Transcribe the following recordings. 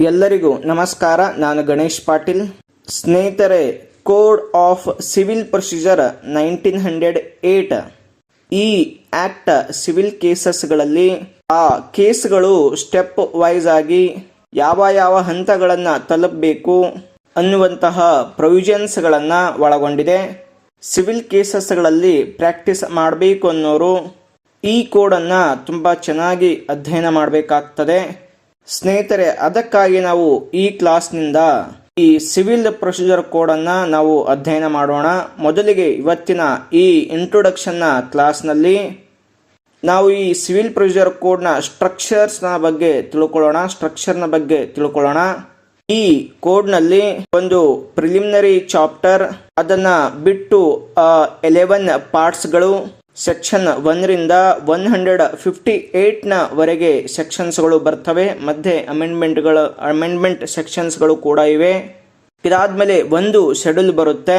ಎಲ್ಲರಿಗೂ ನಮಸ್ಕಾರ. ನಾನು ಗಣೇಶ್ ಪಾಟೀಲ್. ಸ್ನೇಹಿತರೆ, ಕೋಡ್ ಆಫ್ ಸಿವಿಲ್ ಪ್ರೊಸೀಜರ್ 1908 ಈ ಆಕ್ಟ್ ಸಿವಿಲ್ ಕೇಸಸ್ಗಳಲ್ಲಿ ಆ ಕೇಸ್ಗಳು ಸ್ಟೆಪ್ ವೈಸ್ ಆಗಿ ಯಾವ ಹಂತಗಳನ್ನು ತಲುಪಬೇಕು ಅನ್ನುವಂತಹ ಪ್ರೊವಿಷನ್ಸ್ಗಳನ್ನು ಒಳಗೊಂಡಿದೆ. ಸಿವಿಲ್ ಕೇಸಸ್ಗಳಲ್ಲಿ ಪ್ರಾಕ್ಟೀಸ್ ಮಾಡಬೇಕು ಅನ್ನೋರು ಈ ಕೋಡನ್ನು ತುಂಬ ಚೆನ್ನಾಗಿ ಅಧ್ಯಯನ ಮಾಡಬೇಕಾಗ್ತದೆ. ಸ್ನೇಹಿತರೆ, ಅದಕ್ಕಾಗಿ ನಾವು ಈ ಕ್ಲಾಸ್ನಿಂದ ಈ ಸಿವಿಲ್ ಪ್ರೊಸೀಜರ್ ಕೋಡನ್ನು ನಾವು ಅಧ್ಯಯನ ಮಾಡೋಣ. ಮೊದಲಿಗೆ ಇವತ್ತಿನ ಈ ಇಂಟ್ರೊಡಕ್ಷನ್ನ ಕ್ಲಾಸ್ನಲ್ಲಿ ನಾವು ಈ ಸಿವಿಲ್ ಪ್ರೊಸೀಜರ್ ಕೋಡ್ನ ಸ್ಟ್ರಕ್ಚರ್ನ ಬಗ್ಗೆ ತಿಳ್ಕೊಳ್ಳೋಣ. ಈ ಕೋಡ್ನಲ್ಲಿ ಒಂದು ಪ್ರಿಲಿಮಿನರಿ ಚಾಪ್ಟರ್, ಅದನ್ನು ಬಿಟ್ಟು 11 ಪಾರ್ಟ್ಸ್ಗಳು, ಸೆಕ್ಷನ್ 1ರಿಂದ 158ನ ವರೆಗೆ ಸೆಕ್ಷನ್ಸ್ಗಳು ಬರ್ತವೆ. ಮಧ್ಯೆ ಅಮೆಂಡ್ಮೆಂಟ್ ಸೆಕ್ಷನ್ಸ್ಗಳು ಕೂಡ ಇವೆ. ಇದಾದ್ಮೇಲೆ ಒಂದು ಶೆಡ್ಯೂಲ್ ಬರುತ್ತೆ.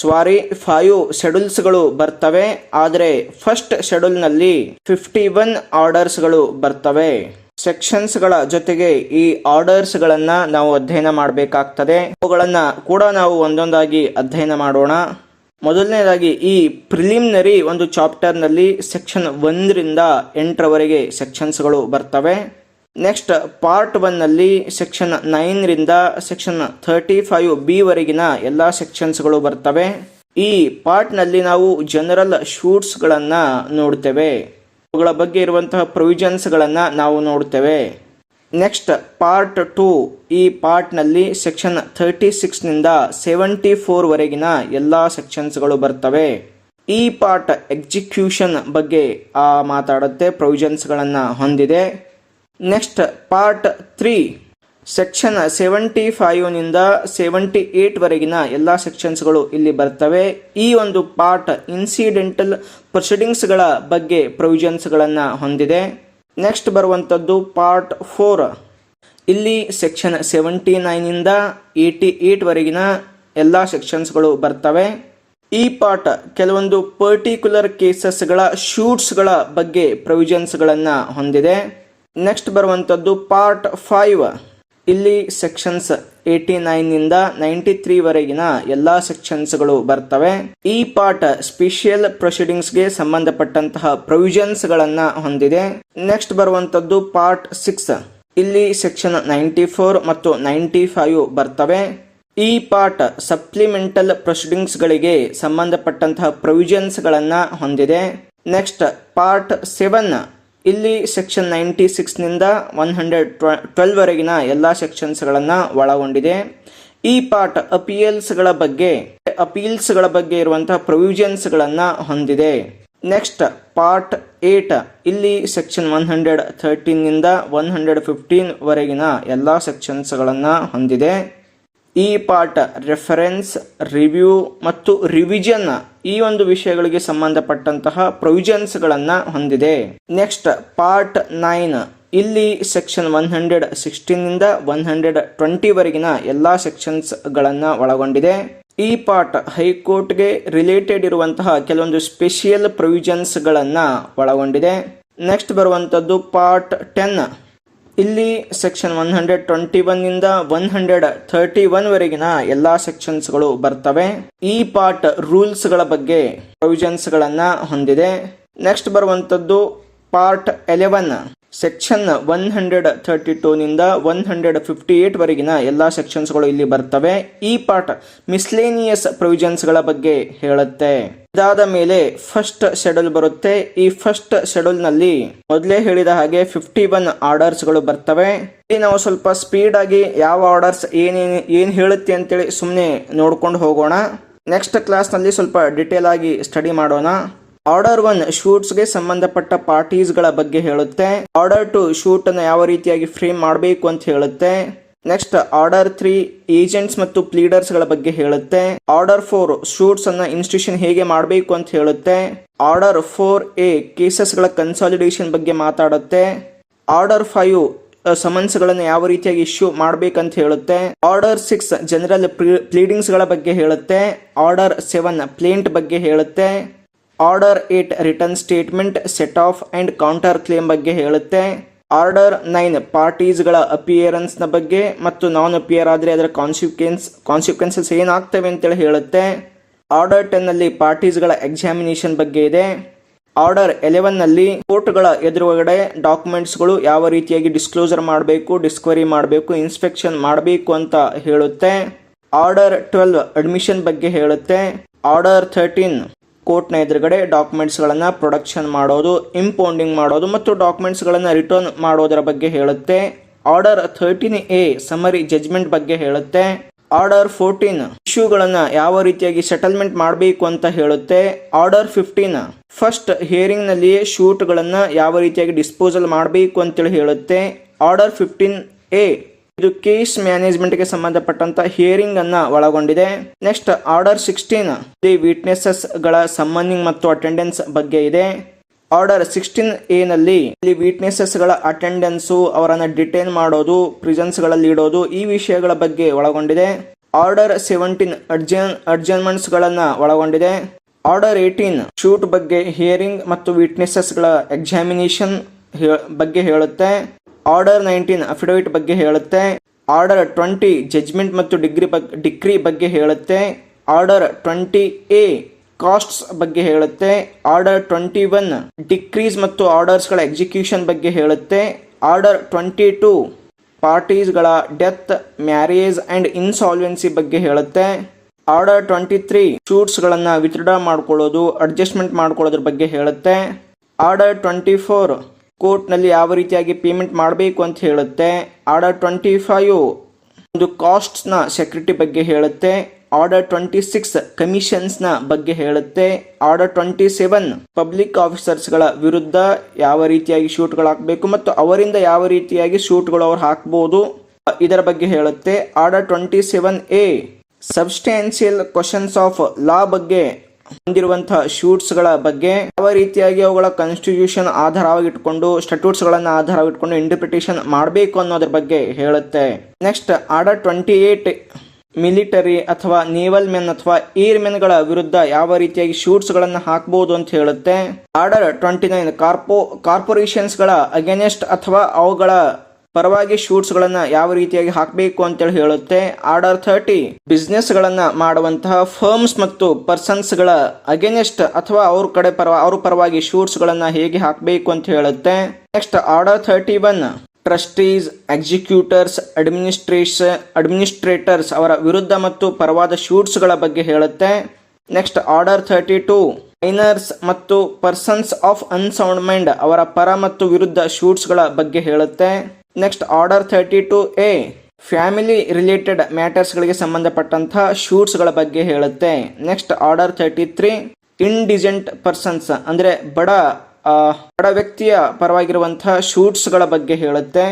5 ಶೆಡ್ಯೂಲ್ಸ್ಗಳು ಬರ್ತವೆ. ಆದರೆ ಫಸ್ಟ್ ಶೆಡ್ಯೂಲ್ನಲ್ಲಿ 51 ಆರ್ಡರ್ಸ್ಗಳು ಬರ್ತವೆ. ಸೆಕ್ಷನ್ಸ್ಗಳ ಜೊತೆಗೆ ಈ ಆರ್ಡರ್ಸ್ಗಳನ್ನು ನಾವು ಅಧ್ಯಯನ ಮಾಡಬೇಕಾಗ್ತದೆ. ಅವುಗಳನ್ನು ಕೂಡ ನಾವು ಒಂದೊಂದಾಗಿ ಅಧ್ಯಯನ ಮಾಡೋಣ. ಮೊದಲನೇದಾಗಿ ಈ ಪ್ರಿಲಿಮಿನರಿ ಒಂದು ಚಾಪ್ಟರ್ನಲ್ಲಿ ಸೆಕ್ಷನ್ 1ರಿಂದ 8ರವರೆಗೆ ಸೆಕ್ಷನ್ಸ್ಗಳು ಬರ್ತವೆ. ನೆಕ್ಸ್ಟ್ ಪಾರ್ಟ್ 1ನಲ್ಲಿ ಸೆಕ್ಷನ್ 9ರಿಂದ ಸೆಕ್ಷನ್ 35B ವರೆಗಿನ ಎಲ್ಲ ಸೆಕ್ಷನ್ಸ್ಗಳು ಬರ್ತವೆ. ಈ ಪಾರ್ಟ್ನಲ್ಲಿ ನಾವು ಜನರಲ್ ಶೂಟ್ಸ್ಗಳನ್ನು ನೋಡ್ತೇವೆ. ಅವುಗಳ ಬಗ್ಗೆ ಇರುವಂತಹ ಪ್ರೊವಿಷನ್ಸ್ಗಳನ್ನು ನಾವು ನೋಡ್ತೇವೆ. ನೆಕ್ಸ್ಟ್ ಪಾರ್ಟ್ 2, ಈ ಪಾರ್ಟ್ನಲ್ಲಿ ಸೆಕ್ಷನ್ 36ನಿಂದ 74 ವರೆಗಿನ ಎಲ್ಲ ಸೆಕ್ಷನ್ಸ್ಗಳು ಬರ್ತವೆ. ಈ ಪಾರ್ಟ್ ಎಕ್ಸಿಕ್ಯೂಷನ್ ಬಗ್ಗೆ ಮಾತಾಡುತ್ತೆ, ಪ್ರೊವಿಷನ್ಸ್ಗಳನ್ನು ಹೊಂದಿದೆ. ನೆಕ್ಸ್ಟ್ ಪಾರ್ಟ್ 3, ಸೆಕ್ಷನ್ 75ನಿಂದ 78 ವರೆಗಿನ ಎಲ್ಲ ಸೆಕ್ಷನ್ಸ್ಗಳು ಇಲ್ಲಿ ಬರ್ತವೆ. ಈ ಒಂದು ಪಾರ್ಟ್ ಇನ್ಸಿಡೆಂಟಲ್ ಪ್ರೊಸೀಡಿಂಗ್ಸ್ಗಳ ಬಗ್ಗೆ ಪ್ರೊವಿಷನ್ಸ್ಗಳನ್ನು ಹೊಂದಿದೆ. ನೆಕ್ಸ್ಟ್ ಬರುವಂಥದ್ದು ಪಾರ್ಟ್ 4. ಇಲ್ಲಿ ಸೆಕ್ಷನ್ 79ನಿಂದ 88 ವರೆಗಿನ ಎಲ್ಲ ಸೆಕ್ಷನ್ಸ್ಗಳು ಬರ್ತವೆ. ಈ ಪಾರ್ಟ್ ಕೆಲವೊಂದು ಪರ್ಟಿಕ್ಯುಲರ್ ಕೇಸಸ್ಗಳ ಶೂಟ್ಸ್ಗಳ ಬಗ್ಗೆ ಪ್ರೊವಿಷನ್ಸ್ಗಳನ್ನು ಹೊಂದಿದೆ. ನೆಕ್ಸ್ಟ್ ಬರುವಂಥದ್ದು ಪಾರ್ಟ್ 5. ಇಲ್ಲಿ ಸೆಕ್ಷನ್ಸ್ 89ನಿಂದ 93 ವರೆಗಿನ ಎಲ್ಲ ಸೆಕ್ಷನ್ಸ್ಗಳು ಬರ್ತವೆ. ಈ ಪಾರ್ಟ್ ಸ್ಪೆಷಿಯಲ್ ಪ್ರೊಸೀಡಿಂಗ್ಸ್ಗೆ ಸಂಬಂಧಪಟ್ಟಂತಹ ಪ್ರೊವಿಷನ್ಸ್ಗಳನ್ನು ಹೊಂದಿದೆ. ನೆಕ್ಸ್ಟ್ ಬರುವಂಥದ್ದು ಪಾರ್ಟ್ 6. ಇಲ್ಲಿ ಸೆಕ್ಷನ್ 94 ಮತ್ತು 95 ಬರ್ತವೆ. ಈ ಪಾರ್ಟ್ ಸಪ್ಲಿಮೆಂಟಲ್ ಪ್ರೊಸೀಡಿಂಗ್ಸ್ಗಳಿಗೆ ಸಂಬಂಧಪಟ್ಟಂತಹ ಪ್ರೊವಿಷನ್ಸ್ಗಳನ್ನು ಹೊಂದಿದೆ. Next part 7. ಇಲ್ಲಿ ಸೆಕ್ಷನ್ 96ನಿಂದ 112 ವರೆಗಿನ ಎಲ್ಲ ಸೆಕ್ಷನ್ಸ್ಗಳನ್ನು ಒಳಗೊಂಡಿದೆ. ಈ ಪಾರ್ಟ್ ಅಪೀಲ್ಸ್ಗಳ ಬಗ್ಗೆ ಇರುವಂತಹ ಪ್ರೊವಿಷನ್ಸ್ಗಳನ್ನು ಹೊಂದಿದೆ. Next part 8. ಇಲ್ಲಿ ಸೆಕ್ಷನ್ 113ನಿಂದ 115 ವರೆಗಿನ ಎಲ್ಲ ಸೆಕ್ಷನ್ಸ್ಗಳನ್ನು ಹೊಂದಿದೆ. ಈ ಪಾರ್ಟ್ ರೆಫರೆನ್ಸ್, ರಿವ್ಯೂ ಮತ್ತು ರಿವಿಷನ್ ಈ ಒಂದು ವಿಷಯಗಳಿಗೆ ಸಂಬಂಧಪಟ್ಟಂತಹ ಪ್ರೊವಿಷನ್ಸ್ಗಳನ್ನು ಹೊಂದಿದೆ. Next part 9. ಇಲ್ಲಿ ಸೆಕ್ಷನ್ 116ನಿಂದ 120 ವರೆಗಿನ ಎಲ್ಲ ಸೆಕ್ಷನ್ಸ್ಗಳನ್ನು ಒಳಗೊಂಡಿದೆ. ಈ ಪಾರ್ಟ್ ಹೈಕೋರ್ಟ್ಗೆ ರಿಲೇಟೆಡ್ ಇರುವಂತಹ ಕೆಲವೊಂದು ಸ್ಪೆಷಿಯಲ್ ಪ್ರೊವಿಷನ್ಸ್ಗಳನ್ನು ಒಳಗೊಂಡಿದೆ. ನೆಕ್ಸ್ಟ್ ಬರುವಂಥದ್ದು ಪಾರ್ಟ್ 10. ಇಲ್ಲಿ ಸೆಕ್ಷನ್ 121ನಿಂದ 131 ವರೆಗಿನ ಎಲ್ಲ ಸೆಕ್ಷನ್ಸ್ಗಳು ಬರ್ತವೆ. ಈ ಪಾರ್ಟ್ ರೂಲ್ಸ್ಗಳ ಬಗ್ಗೆ ಪ್ರೊವಿಷನ್ಸ್ಗಳನ್ನು ಹೊಂದಿದೆ. ನೆಕ್ಸ್ಟ್ ಬರುವಂಥದ್ದು ಪಾರ್ಟ್ 11. ಸೆಕ್ಷನ್ 132ನಿಂದ 158 ವರೆಗಿನ ಎಲ್ಲ ಸೆಕ್ಷನ್ಸ್ಗಳು ಇಲ್ಲಿ ಬರ್ತವೆ. ಈ ಪಾರ್ಟ್ ಮಿಸ್ಲೇನಿಯಸ್ ಪ್ರೊವಿಷನ್ಸ್ಗಳ ಬಗ್ಗೆ ಹೇಳುತ್ತೆ. ಇದಾದ ಮೇಲೆ ಫಸ್ಟ್ ಶೆಡ್ಯೂಲ್ ಬರುತ್ತೆ. ಈ ಫಸ್ಟ್ ಶೆಡ್ಯೂಲ್ನಲ್ಲಿ ಮೊದಲೇ ಹೇಳಿದ ಹಾಗೆ 51 ಆರ್ಡರ್ಸ್ಗಳು ಬರ್ತವೆ. ಇಲ್ಲಿ ನಾವು ಸ್ವಲ್ಪ ಸ್ಪೀಡ್ ಆಗಿ ಯಾವ ಆರ್ಡರ್ಸ್ ಏನ್ ಹೇಳುತ್ತೆ ಅಂತೇಳಿ ಸುಮ್ಮನೆ ನೋಡ್ಕೊಂಡು ಹೋಗೋಣ. ನೆಕ್ಸ್ಟ್ ಕ್ಲಾಸ್ನಲ್ಲಿ ಸ್ವಲ್ಪ ಡಿಟೇಲ್ ಆಗಿ ಸ್ಟಡಿ ಮಾಡೋಣ. ಆರ್ಡರ್ 1 ಶೂಟ್ಸ್ಗೆ ಸಂಬಂಧಪಟ್ಟ ಪಾರ್ಟೀಸ್ಗಳ ಬಗ್ಗೆ ಹೇಳುತ್ತೆ. ಆರ್ಡರ್ 2 ಶೂಟ್ ಅನ್ನು ಯಾವ ರೀತಿಯಾಗಿ ಫ್ರೇಮ್ ಮಾಡಬೇಕು ಅಂತ ಹೇಳುತ್ತೆ. ನೆಕ್ಸ್ಟ್ ಆರ್ಡರ್ 3 ಏಜೆಂಟ್ಸ್ ಮತ್ತು ಪ್ಲೀಡರ್ಸ್ಗಳ ಬಗ್ಗೆ ಹೇಳುತ್ತೆ. ಆರ್ಡರ್ 4 ಶೂಟ್ಸ್ ಅನ್ನ ಇನ್ಸ್ಟಿಟ್ಯೂಷನ್ ಹೇಗೆ ಮಾಡಬೇಕು ಅಂತ ಹೇಳುತ್ತೆ. ಆರ್ಡರ್ 4A ಕೇಸಸ್ಗಳ ಕನ್ಸಾಲಿಡೇಷನ್ ಬಗ್ಗೆ ಮಾತಾಡುತ್ತೆ. ಆರ್ಡರ್ 5 ಸಮನ್ಸ್ಗಳನ್ನು ಯಾವ ರೀತಿಯಾಗಿ ಇಶ್ಯೂ ಮಾಡಬೇಕಂತ ಹೇಳುತ್ತೆ. ಆರ್ಡರ್ 6 ಜನರಲ್ ಪ್ಲೀಡಿಂಗ್ಸ್ಗಳ ಬಗ್ಗೆ ಹೇಳುತ್ತೆ. ಆರ್ಡರ್ 7 ಪ್ಲೇಂಟ್ ಬಗ್ಗೆ ಹೇಳುತ್ತೆ. Order 8 return statement, set of and counter claim ಬಗ್ಗೆ ಹೇಳುತ್ತೆ. ಆರ್ಡರ್ 9 ಪಾರ್ಟೀಸ್ಗಳ ಅಪಿಯರೆನ್ಸ್ನ ಬಗ್ಗೆ ಮತ್ತು ನಾನ್ ಅಪಿಯರ್ ಆದರೆ ಅದರ ಕಾನ್ಸಿಕ್ವೆನ್ಸಸ್ ಏನಾಗ್ತವೆ ಅಂತೇಳಿ ಹೇಳುತ್ತೆ. ಆರ್ಡರ್ 10ನಲ್ಲಿ ಪಾರ್ಟೀಸ್ಗಳ ಎಕ್ಸಾಮಿನೇಷನ್ ಬಗ್ಗೆ ಇದೆ. ಆರ್ಡರ್ 11ನಲ್ಲಿ ಕೋರ್ಟ್ಗಳ ಎದುರುಗಡೆ ಡಾಕ್ಯುಮೆಂಟ್ಸ್ಗಳು ಯಾವ ರೀತಿಯಾಗಿ ಡಿಸ್ಕ್ಲೋಸರ್ ಮಾಡಬೇಕು, ಡಿಸ್ಕವರಿ ಮಾಡಬೇಕು, ಇನ್ಸ್ಪೆಕ್ಷನ್ ಮಾಡಬೇಕು ಅಂತ ಹೇಳುತ್ತೆ. ಆರ್ಡರ್ 12 ಅಡ್ಮಿಷನ್ ಬಗ್ಗೆ ಹೇಳುತ್ತೆ. ಆರ್ಡರ್ 13 ಕೋರ್ಟ್ನ ಎದುರುಗಡೆ ಡಾಕ್ಯುಮೆಂಟ್ಸ್ಗಳನ್ನು ಪ್ರೊಡಕ್ಷನ್ ಮಾಡೋದು, ಇಂಪೌಂಡಿಂಗ್ ಮಾಡೋದು ಮತ್ತು ಡಾಕ್ಯುಮೆಂಟ್ಸ್ಗಳನ್ನು ರಿಟರ್ನ್ ಮಾಡೋದರ ಬಗ್ಗೆ ಹೇಳುತ್ತೆ. ಆರ್ಡರ್ 13A ಸಮರಿ ಜಜ್ಮೆಂಟ್ ಬಗ್ಗೆ ಹೇಳುತ್ತೆ. ಆರ್ಡರ್ 14 ಇಶ್ಯೂಗಳನ್ನು ಯಾವ ರೀತಿಯಾಗಿ ಸೆಟಲ್ಮೆಂಟ್ ಮಾಡಬೇಕು ಅಂತ ಹೇಳುತ್ತೆ. ಆರ್ಡರ್ 15 ಫಸ್ಟ್ ಹಿಯರಿಂಗ್ನಲ್ಲಿಯೇ ಶೂಟ್ಗಳನ್ನು ಯಾವ ರೀತಿಯಾಗಿ ಡಿಸ್ಪೋಸಲ್ ಮಾಡಬೇಕು ಅಂತೇಳಿ ಹೇಳುತ್ತೆ. ಆರ್ಡರ್ 15A ಇದು ಕೇಸ್ ಮ್ಯಾನೇಜ್ಮೆಂಟ್ಗೆ ಸಂಬಂಧಪಟ್ಟಂತ ಹಿಯರಿಂಗ್ ಅನ್ನ ಒಳಗೊಂಡಿದೆ. ನೆಕ್ಸ್ಟ್ ಆರ್ಡರ್ 16 ವಿಟ್ನೆಸಸ್ ಗಳ ಸಮ್ಮನಿಂಗ್ ಮತ್ತು ಅಟೆಂಡೆನ್ಸ್ ಬಗ್ಗೆ ಇದೆ. ಆರ್ಡರ್ 16A ನಲ್ಲಿ ಇಲ್ಲಿ ವಿಟ್ನೆಸಸ್ ಗಳ ಅಟೆಂಡೆನ್ಸು, ಅವರನ್ನ ಡಿಟೈನ್ ಮಾಡೋದು, ಪ್ರಿಸನ್ಸ್ ಗಳಲ್ಲಿ ಇಡೋದು, ಈ ವಿಷಯಗಳ ಬಗ್ಗೆ ಒಳಗೊಂಡಿದೆ. ಆರ್ಡರ್ 17 ಅಡ್ಜರ್ನ್ಮೆಂಟ್ಸ್ ಗಳನ್ನ ಒಳಗೊಂಡಿದೆ. ಆರ್ಡರ್ 18 ಶೂಟ್ ಬಗ್ಗೆ ಹಿಯರಿಂಗ್ ಮತ್ತು ವಿಟ್ನೆಸಸ್ ಗಳ ಎಕ್ಸಾಮಿನೇಷನ್ ಬಗ್ಗೆ ಹೇಳುತ್ತೆ. ಆರ್ಡರ್ 19 ಅಫಿಡವಿಟ್ ಬಗ್ಗೆ ಹೇಳುತ್ತೆ. ಆರ್ಡರ್ 20 ಜಜ್ಮೆಂಟ್ ಮತ್ತು ಡಿಕ್ರಿ ಬಗ್ಗೆ ಹೇಳುತ್ತೆ. ಆರ್ಡರ್ 20A ಕಾಸ್ಟ್ಸ್ ಬಗ್ಗೆ ಹೇಳುತ್ತೆ. ಆರ್ಡರ್ 21 ಡಿಕ್ರೀಸ್ ಮತ್ತು ಆರ್ಡರ್ಸ್ಗಳ ಎಕ್ಸಿಕ್ಯೂಷನ್ ಬಗ್ಗೆ ಹೇಳುತ್ತೆ. ಆರ್ಡರ್ 22 ಪಾರ್ಟೀಸ್ಗಳ ಡೆತ್, ಮ್ಯಾರೇಜ್ ಅಂಡ್ ಇನ್ಸಾಲ್ವೆನ್ಸಿ ಬಗ್ಗೆ ಹೇಳುತ್ತೆ. ಆರ್ಡರ್ 23 ಶೂಟ್ಸ್ಗಳನ್ನು ವಿತ್ಡ್ರಾ ಮಾಡ್ಕೊಳ್ಳೋದು, ಅಡ್ಜಸ್ಟ್ಮೆಂಟ್ ಮಾಡ್ಕೊಳ್ಳೋದ್ರ ಬಗ್ಗೆ ಹೇಳುತ್ತೆ. ಆರ್ಡರ್ 24 ಕೋರ್ಟ್ನಲ್ಲಿ ಯಾವ ರೀತಿಯಾಗಿ ಪೇಮೆಂಟ್ ಮಾಡಬೇಕು ಅಂತ ಹೇಳುತ್ತೆ. ಆರ್ಡರ್ 25 ಒಂದು ಕಾಸ್ಟ್ಸ್ನ ಸೆಕ್ಯೂರಿಟಿ ಬಗ್ಗೆ ಹೇಳುತ್ತೆ. ಆರ್ಡರ್ 26 ಕಮಿಷನ್ಸ್ನ ಬಗ್ಗೆ ಹೇಳುತ್ತೆ. ಆರ್ಡರ್ 27 ಪಬ್ಲಿಕ್ ಆಫೀಸರ್ಸ್ಗಳ ವಿರುದ್ಧ ಯಾವ ರೀತಿಯಾಗಿ ಶೂಟ್ಗಳು ಹಾಕಬೇಕು ಮತ್ತು ಅವರಿಂದ ಯಾವ ರೀತಿಯಾಗಿ ಶೂಟ್ಗಳು ಅವ್ರು ಹಾಕ್ಬೋದು ಇದರ ಬಗ್ಗೆ ಹೇಳುತ್ತೆ. Order 27A substantial questions of law ಬಗ್ಗೆ ಹೊಂದಿರುವಂತಹ ಶೂಟ್ಸ್ಗಳ ಬಗ್ಗೆ, ಯಾವ ರೀತಿಯಾಗಿ ಅವುಗಳ ಕಾನ್ಸ್ಟಿಟ್ಯೂಷನ್ ಆಧಾರವಾಗಿಟ್ಕೊಂಡು, ಸ್ಟ್ಯಾಟ್ಯೂಟ್ಸ್ಗಳನ್ನು ಆಧಾರವಾಗಿಟ್ಕೊಂಡು ಇಂಟರ್ಪ್ರಿಟೇಷನ್ ಮಾಡಬೇಕು ಅನ್ನೋದ್ರ ಬಗ್ಗೆ ಹೇಳುತ್ತೆ. ನೆಕ್ಸ್ಟ್ ಆರ್ಡರ್ 28 ಮಿಲಿಟರಿ ಅಥವಾ ನೇವಲ್ ಮೆನ್ ಅಥವಾ ಏರ್ ಮೆನ್ಗಳ ವಿರುದ್ಧ ಯಾವ ರೀತಿಯಾಗಿ ಶೂಟ್ಸ್ಗಳನ್ನು ಹಾಕಬಹುದು ಅಂತ ಹೇಳುತ್ತೆ. ಆರ್ಡರ್ 29 ಕಾರ್ಪೊರೇಷನ್ಸ್ಗಳ ಅಗೇನೆಸ್ಟ್ ಅಥವಾ ಅವುಗಳ ಪರವಾಗಿ ಶೂಟ್ಸ್ಗಳನ್ನು ಯಾವ ರೀತಿಯಾಗಿ ಹಾಕಬೇಕು ಅಂತೇಳಿ ಹೇಳುತ್ತೆ. ಆರ್ಡರ್ 30 ಬಿಸ್ನೆಸ್ಗಳನ್ನ ಮಾಡುವಂತಹ ಫರ್ಮ್ಸ್ ಮತ್ತು ಪರ್ಸನ್ಸ್ಗಳ ಅಗೇನೆಸ್ಟ್ ಅಥವಾ ಅವ್ರ ಪರವಾಗಿ ಶೂಟ್ಸ್ಗಳನ್ನು ಹೇಗೆ ಹಾಕಬೇಕು ಅಂತ ಹೇಳುತ್ತೆ. Next order 31 trustees, executors, administrators ಅವರ ವಿರುದ್ಧ ಮತ್ತು ಪರವಾದ ಶೂಟ್ಸ್ಗಳ ಬಗ್ಗೆ ಹೇಳುತ್ತೆ. ನೆಕ್ಸ್ಟ್ ಆರ್ಡರ್ 32 ಮೈನರ್ಸ್ ಮತ್ತು ಪರ್ಸನ್ಸ್ ಆಫ್ ಅನ್ಸೌಂಡ್ ಮೈಂಡ್ ಅವರ ಪರ ಮತ್ತು ವಿರುದ್ಧ ಶೂಟ್ಸ್ಗಳ ಬಗ್ಗೆ ಹೇಳುತ್ತೆ. Next order 32A family related ಮ್ಯಾಟರ್ಸ್ಗಳಿಗೆ ಸಂಬಂಧಪಟ್ಟಂತಹ ಶೂಟ್ಸ್ಗಳ ಬಗ್ಗೆ ಹೇಳುತ್ತೆ. ನೆಕ್ಸ್ಟ್ ಆರ್ಡರ್ 33 ಇಂಡಿಜೆಂಟ್ ಪರ್ಸನ್ಸ್ ಅಂದರೆ ಬಡ ವ್ಯಕ್ತಿಯ ಪರವಾಗಿರುವಂತಹ ಶೂಟ್ಸ್ಗಳ ಬಗ್ಗೆ ಹೇಳುತ್ತೆ.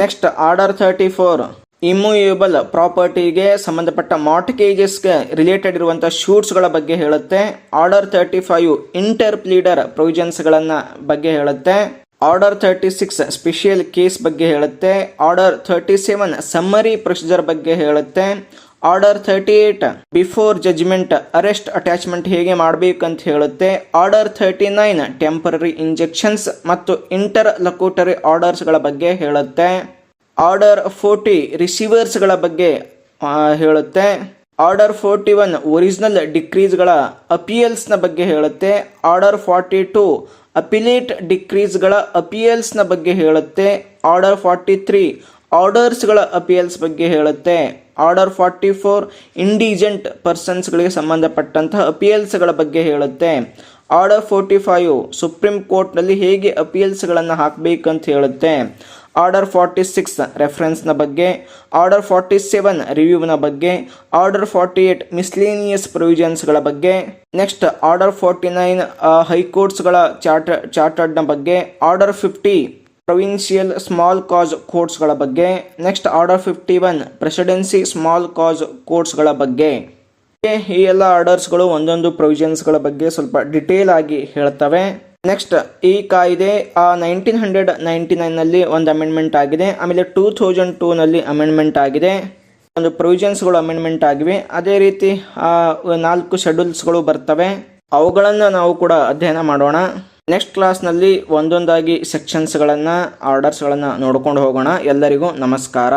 ನೆಕ್ಸ್ಟ್ ಆರ್ಡರ್ 34 ಇಮ್ಯೂಯಬಲ್ ಪ್ರಾಪರ್ಟಿಗೆ ಸಂಬಂಧಪಟ್ಟ ಮಾರ್ಟ್ಗೇಜಸ್ಗೆ ರಿಲೇಟೆಡ್ ಇರುವಂತಹ ಶೂಟ್ಸ್ಗಳ ಬಗ್ಗೆ ಹೇಳುತ್ತೆ. ಆರ್ಡರ್ 35 ಇಂಟರ್ ಪ್ಲೀಡರ್ ಪ್ರೊವಿಷನ್ಸ್ಗಳನ್ನ ಬಗ್ಗೆ ಹೇಳುತ್ತೆ. ಆರ್ಡರ್ 36 ಸ್ಪೆಷಲ್ ಕೇಸ್ ಬಗ್ಗೆ ಹೇಳುತ್ತೆ. ಆರ್ಡರ್ 37 ಸಮ್ಮರಿ ಪ್ರೊಸೀಜರ್ ಬಗ್ಗೆ ಹೇಳುತ್ತೆ. Order 38 before judgement arrest attachment ಹೇಗೆ ಮಾಡಬೇಕಂತ ಹೇಳುತ್ತೆ. ಆರ್ಡರ್ 39 ಟೆಂಪರರಿ ಇಂಜೆಕ್ಷನ್ಸ್ ಮತ್ತು ಇಂಟರ್ ಲಕೋಟರಿ ಆರ್ಡರ್ಸ್ಗಳ ಬಗ್ಗೆ ಹೇಳುತ್ತೆ. ಆರ್ಡರ್ 40 ರಿಸೀವರ್ಸ್ಗಳ ಬಗ್ಗೆ ಹೇಳುತ್ತೆ. ಆರ್ಡರ್ 41 ಒರಿಜಿನಲ್ ಡಿಕ್ರೀಸ್ಗಳ ಅಪಿಯಲ್ಸ್ನ ಬಗ್ಗೆ ಹೇಳುತ್ತೆ. ಆರ್ಡರ್ 42 ಅಪಿಲೇಟ್ ಡಿಕ್ರೀಸ್ಗಳ ಅಪಿಯಲ್ಸ್ನ ಬಗ್ಗೆ ಹೇಳುತ್ತೆ. ಆರ್ಡರ್ 43 ಆರ್ಡರ್ಸ್ಗಳ ಅಪಿಯಲ್ಸ್ ಬಗ್ಗೆ ಹೇಳುತ್ತೆ. ಆರ್ಡರ್ 44 ಇಂಡಿಜೆಂಟ್ ಪರ್ಸನ್ಸ್ಗಳಿಗೆ ಸಂಬಂಧಪಟ್ಟಂತಹ ಅಪಿಯಲ್ಸ್ಗಳ ಬಗ್ಗೆ ಹೇಳುತ್ತೆ. ಆರ್ಡರ್ 45 ಸುಪ್ರೀಂ ಕೋರ್ಟ್ನಲ್ಲಿ ಹೇಗೆ ಅಪಿಯಲ್ಸ್ಗಳನ್ನು ಹಾಕಬೇಕಂತ ಹೇಳುತ್ತೆ. ಆರ್ಡರ್ 46 ರೆಫರೆನ್ಸ್ನ ಬಗ್ಗೆ. ಆರ್ಡರ್ 47 ರಿವ್ಯೂನ ಬಗ್ಗೆ. ಆರ್ಡರ್ 48 ಮಿಸ್ಲೇನಿಯಸ್ ಪ್ರೊವಿಷನ್ಸ್ಗಳ ಬಗ್ಗೆ. ನೆಕ್ಸ್ಟ್ ಆರ್ಡರ್ 49 ಹೈಕೋರ್ಟ್ಸ್ಗಳ ಚಾರ್ಟರ್ಡ್ನ ಬಗ್ಗೆ. ಆರ್ಡರ್ 50 ಪ್ರೊವಿನ್ಷಿಯಲ್ ಸ್ಮಾಲ್ ಕಾಸ್ ಕೋರ್ಟ್ಸ್ಗಳ ಬಗ್ಗೆ. ನೆಕ್ಸ್ಟ್ ಆರ್ಡರ್ 51 ಪ್ರೆಸಿಡೆನ್ಸಿ ಸ್ಮಾಲ್ ಕಾಸ್ ಕೋರ್ಟ್ಸ್ಗಳ ಬಗ್ಗೆ. ಈ ಎಲ್ಲ ಆರ್ಡರ್ಸ್ಗಳು ಒಂದೊಂದು ಪ್ರೊವಿಷನ್ಸ್ಗಳ ಬಗ್ಗೆ ಸ್ವಲ್ಪ ಡಿಟೇಲ್ ಆಗಿ ಹೇಳ್ತವೆ. ನೆಕ್ಸ್ಟ್ ಈ ಕಾಯ್ದೆ 1999ನಲ್ಲಿ ಒಂದು ಅಮೆಂಡ್ಮೆಂಟ್ ಆಗಿದೆ. ಆಮೇಲೆ 2002ನಲ್ಲಿ ಅಮೆಂಡ್ಮೆಂಟ್ ಆಗಿದೆ. ಒಂದು ಪ್ರೊವಿಷನ್ಸ್ಗಳು ಅಮೆಂಡ್ಮೆಂಟ್ ಆಗಿವೆ. ಅದೇ ರೀತಿ 4 ಶೆಡ್ಯೂಲ್ಸ್ಗಳು ಬರ್ತವೆ. ಅವುಗಳನ್ನು ನಾವು ಕೂಡ ಅಧ್ಯಯನ ಮಾಡೋಣ. ನೆಕ್ಸ್ಟ್ ಕ್ಲಾಸ್ನಲ್ಲಿ ಒಂದೊಂದಾಗಿ ಸೆಕ್ಷನ್ಸ್ಗಳನ್ನು ಆರ್ಡರ್ಸ್ಗಳನ್ನು ನೋಡ್ಕೊಂಡು ಹೋಗೋಣ. ಎಲ್ಲರಿಗೂ ನಮಸ್ಕಾರ.